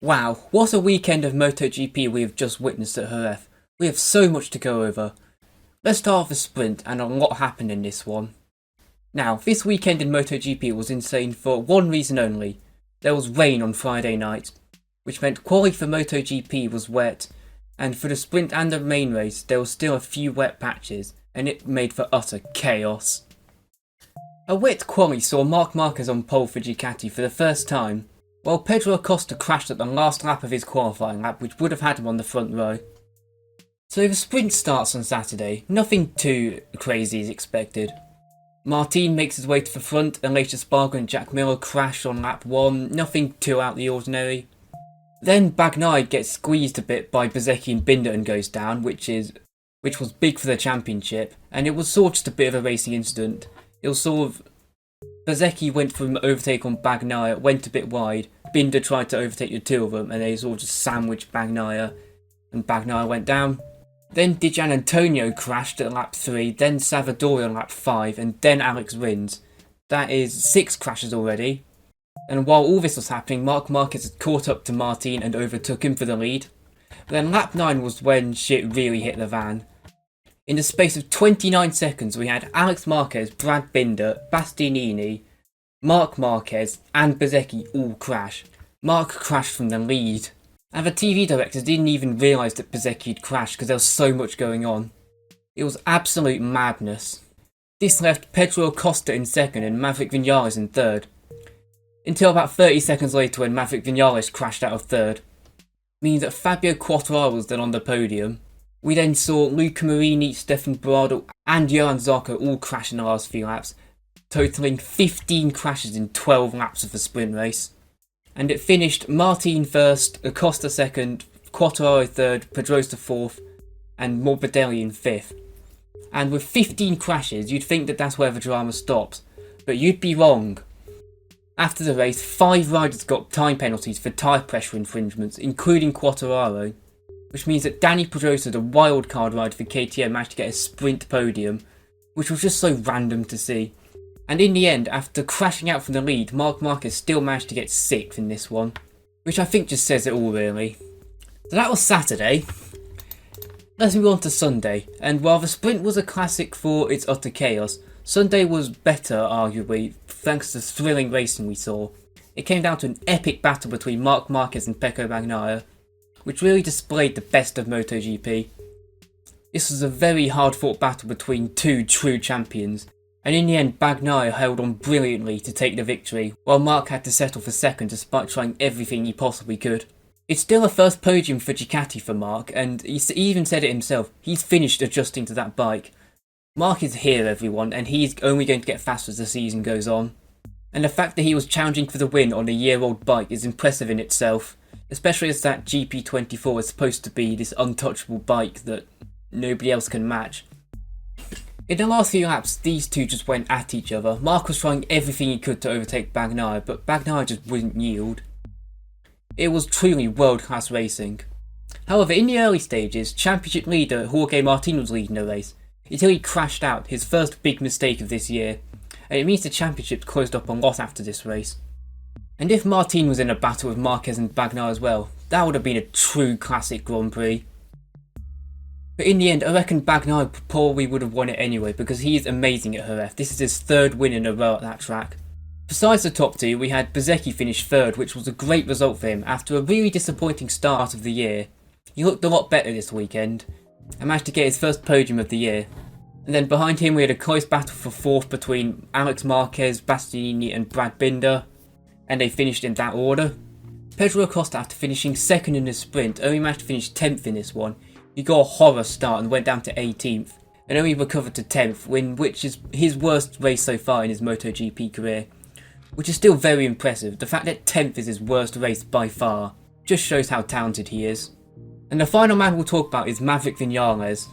Wow, what a weekend of MotoGP we have just witnessed at Jerez. We have so much to go over. Let's start with the sprint, and a lot happened in this one. Now, this weekend in MotoGP was insane for one reason only. There was rain on Friday night, which meant quali for MotoGP was wet, and for the sprint and the main race there was still a few wet patches, and it made for utter chaos. A wet quali saw Marc Marquez on pole for Ducati for the first time, while Pedro Acosta crashed at the last lap of his qualifying lap, which would have had him on the front row. So the sprint starts on Saturday, nothing too crazy as expected. Martin makes his way to the front, and later Spargo and Jack Miller crash on lap 1, nothing too out of the ordinary. Then Bagnaia gets squeezed a bit by Bezzecchi and Binder and goes down, which was big for the championship, and it was sort of just a bit of a racing incident. It was sort of Bezzecchi went for an overtake on Bagnaia, went a bit wide. Binder tried to overtake the two of them, and they sort of just sandwiched Bagnaia, and Bagnaia went down. Then Di Giannantonio crashed at lap 3, then Savadori on lap 5, and then Alex Rins. That is 6 crashes already. And while all this was happening, Marc Marquez had caught up to Martin and overtook him for the lead. But then lap 9 was when shit really hit the fan. In the space of 29 seconds, we had Alex Marquez, Brad Binder, Bastianini, Marc Marquez, and Bezzecchi all crash. Marc crashed from the lead, and the TV directors didn't even realise that Bezzecchi had crashed because there was so much going on. It was absolute madness. This left Pedro Acosta in second and Maverick Vinales in third, until about 30 seconds later when Maverick Vinales crashed out of third, meaning that Fabio Quartararo was then on the podium. We then saw Luca Marini, Stefan Bradl and Johann Zarco all crash in the last few laps, totaling 15 crashes in 12 laps of the sprint race. And it finished Martin first, Acosta second, Quartararo third, Pedrosa fourth, and Morbidelli in fifth. And with 15 crashes, you'd think that that's where the drama stops, but you'd be wrong. After the race, 5 riders got time penalties for tyre pressure infringements, including Quartararo, which means that Dani Pedrosa, the wildcard rider for KTM, managed to get a sprint podium, which was just so random to see. And in the end, after crashing out from the lead, Marc Marquez still managed to get 6th in this one, which I think just says it all really. So that was Saturday. Let's move on to Sunday, and while the sprint was a classic for its utter chaos, Sunday was better arguably thanks to the thrilling racing we saw. It came down to an epic battle between Marc Marquez and Pecco Bagnaia, which really displayed the best of MotoGP. This was a very hard fought battle between two true champions, and in the end Bagnaia held on brilliantly to take the victory, while Marc had to settle for second despite trying everything he possibly could. It's still a first podium for Ducati for Marc, and he even said it himself, he's finished adjusting to that bike. Marc is here everyone, and he's only going to get faster as the season goes on. And the fact that he was challenging for the win on a year-old bike is impressive in itself, especially as that GP24 is supposed to be this untouchable bike that nobody else can match. In the last few laps, these two just went at each other. Marc was trying everything he could to overtake Bagnaia, but Bagnaia just wouldn't yield. It was truly world-class racing. However, in the early stages, championship leader Jorge Martin was leading the race, until he crashed out, his first big mistake of this year, and it means the championship closed up a lot after this race. And if Martin was in a battle with Marquez and Bagnaia as well, that would have been a true classic Grand Prix. But in the end, I reckon Bagnaia probably would have won it anyway, because he is amazing at Jerez. This is his 3rd win in a row at that track. Besides the top 2, we had Bezzecchi finish 3rd, which was a great result for him after a really disappointing start of the year. He looked a lot better this weekend, and managed to get his first podium of the year. And then behind him we had a close battle for 4th between Alex Marquez, Bastianini and Brad Binder, and they finished in that order. Pedro Acosta, after finishing 2nd in the sprint, only managed to finish 10th in this one. He got a horror start and went down to 18th, and only recovered to 10th, which is his worst race so far in his MotoGP career, which is still very impressive. The fact that 10th is his worst race by far just shows how talented he is. And the final man we'll talk about is Maverick Vinales.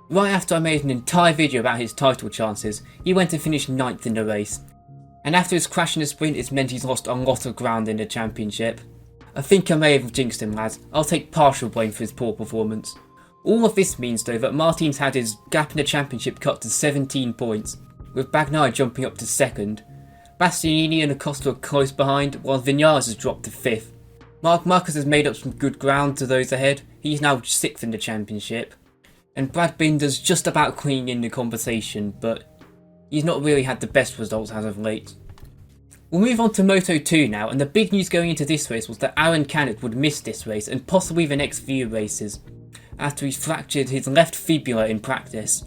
Right after I made an entire video about his title chances, he went to finish 9th in the race. And after his crash in the sprint, it's meant he's lost a lot of ground in the championship. I think I may have jinxed him, lads. I'll take partial blame for his poor performance. All of this means though that Martin's had his gap in the championship cut to 17 points, with Bagnaia jumping up to 2nd. Bastianini and Acosta are close behind, while Vinales has dropped to 5th. Marcus has made up some good ground to those ahead. He's now 6th in the championship. And Brad Binder's just about cleaning in the conversation, but he's not really had the best results as of late. We'll move on to Moto2 now, and the big news going into this race was that Aaron Canet would miss this race and possibly the next few races, after he fractured his left fibula in practice.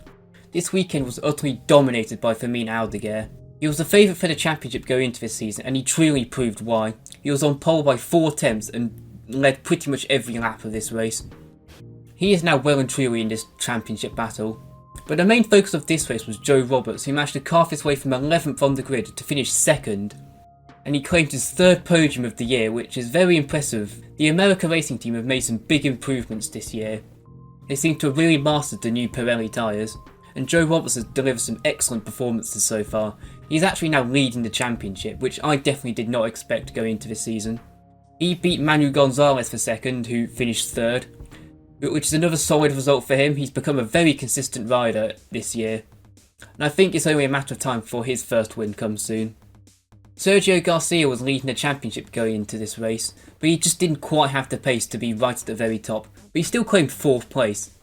This weekend was utterly dominated by Fermin Aldeguer. He was the favourite for the championship going into this season, and he truly proved why. He was on pole by 4 attempts and led pretty much every lap of this race. He is now well and truly in this championship battle. But the main focus of this race was Joe Roberts, who managed to carve his way from 11th on the grid to finish 2nd. And he claimed his 3rd podium of the year, which is very impressive. The America Racing team have made some big improvements this year. They seem to have really mastered the new Pirelli tyres, and Joe Roberts has delivered some excellent performances so far. He's actually now leading the championship, which I definitely did not expect going into this season. He beat Manu Gonzalez for 2nd, who finished 3rd, which is another solid result for him. He's become a very consistent rider this year, and I think it's only a matter of time before his first win comes soon. Sergio Garcia was leading the championship going into this race, but he just didn't quite have the pace to be right at the very top, but he still claimed 4th place,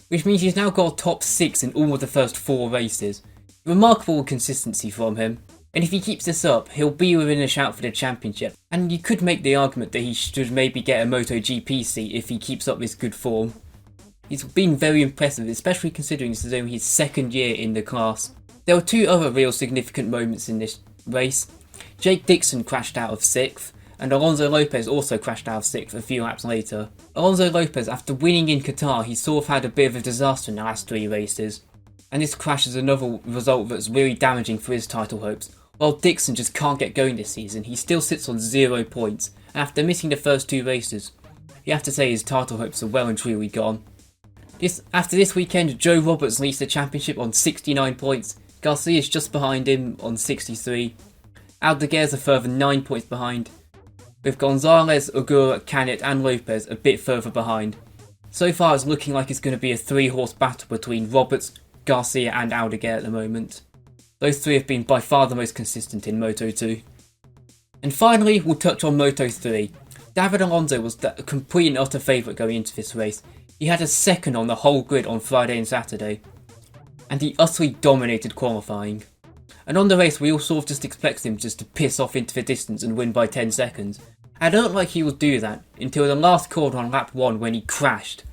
which means he's now got top 6 in all of the first 4 races. Remarkable consistency from him, and if he keeps this up, he'll be within a shout for the championship, and you could make the argument that he should maybe get a MotoGP seat if he keeps up this good form. He's been very impressive, especially considering this is only his 2nd year in the class. There were 2 other real significant moments in this race. Jake Dixon crashed out of 6th, and Alonso Lopez also crashed out of 6th a few laps later. Alonso Lopez, after winning in Qatar, he sort of had a bit of a disaster in the last 3 races, and this crash is another result that's really damaging for his title hopes. While Dixon just can't get going this season, he still sits on 0 points, and after missing the first 2 races, you have to say his title hopes are well and truly gone. After this weekend, Joe Roberts leads the championship on 69 points, Garcia is just behind him on 63, Aldeguer's a further 9 points behind, with Gonzalez, Ogura, Canet and Lopez a bit further behind. So far it's looking like it's going to be a 3-horse battle between Roberts, Garcia and Aldeguer at the moment. Those 3 have been by far the most consistent in Moto2. And finally, we'll touch on Moto3. David Alonso was the complete and utter favourite going into this race. He had a 2nd on the whole grid on Friday and Saturday, and he utterly dominated qualifying. And on the race, we all sort of just expected him just to piss off into the distance and win by 10 seconds. I don't like he would do that until the last corner on lap 1 when he crashed,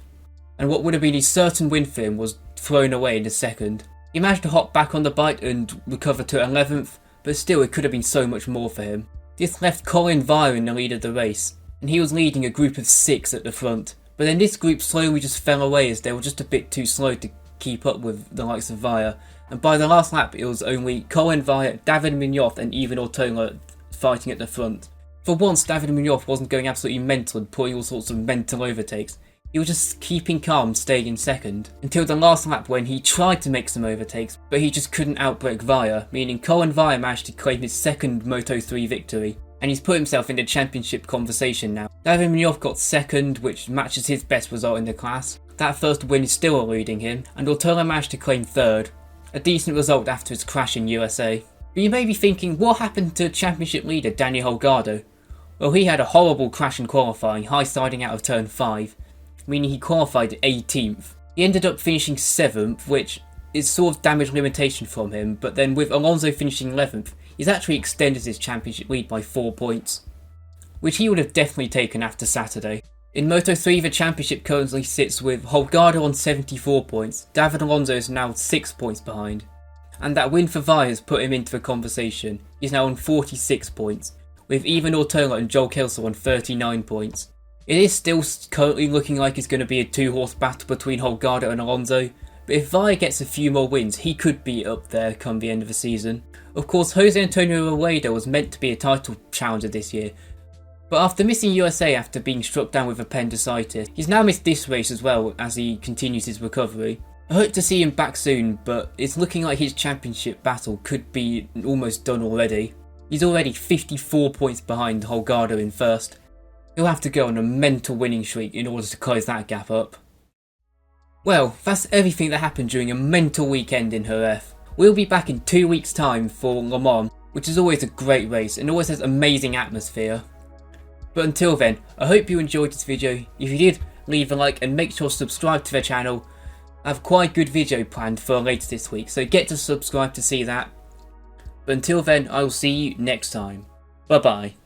and what would have been his certain win for him was thrown away in the 2nd. He managed to hop back on the bike and recover to 11th, but still it could have been so much more for him. This left Colin Vire in the lead of the race, and he was leading a group of 6 at the front, but then this group slowly just fell away as they were just a bit too slow to keep up with the likes of Vire, and by the last lap it was only Colin Vire, David Munoz and Ivan Ortola fighting at the front. For once, David Munoz wasn't going absolutely mental and putting all sorts of mental overtakes. He was just keeping calm, staying in 2nd, until the last lap when he tried to make some overtakes, but he just couldn't outbrake Vire, meaning Colin Vire managed to claim his 2nd Moto3 victory, and he's put himself in the championship conversation now. David Munoz got 2nd, which matches his best result in the class. That first win is still eluding him, and Ortola managed to claim 3rd, a decent result after his crash in USA. But you may be thinking, what happened to championship leader Daniel Holgado? Well, he had a horrible crash in qualifying, high siding out of turn 5, meaning he qualified 18th. He ended up finishing 7th, which is sort of damage limitation from him, but then with Alonso finishing 11th, he's actually extended his championship lead by 4 points, which he would have definitely taken after Saturday. In Moto3, the championship currently sits with Holgado on 74 points, David Alonso is now 6 points behind, and that win for Vire has put him into the conversation. He's now on 46 points, with Ivan Ortola and Joel Kelso on 39 points. It is still currently looking like it's going to be a 2-horse battle between Holgado and Alonso, but if Vire gets a few more wins, he could be up there come the end of the season. Of course, Jose Antonio Rueda was meant to be a title challenger this year, but after missing USA after being struck down with appendicitis, he's now missed this race as well as he continues his recovery. I hope to see him back soon, but it's looking like his championship battle could be almost done already. He's already 54 points behind Holgado in 1st. He'll have to go on a mental winning streak in order to close that gap up. Well, that's everything that happened during a mental weekend in Jerez. We'll be back in 2 weeks' time for Le Mans, which is always a great race and always has amazing atmosphere. But until then, I hope you enjoyed this video. If you did, leave a like and make sure to subscribe to the channel. I have quite a good video planned for later this week, so get to subscribe to see that. But until then, I will see you next time. Bye bye.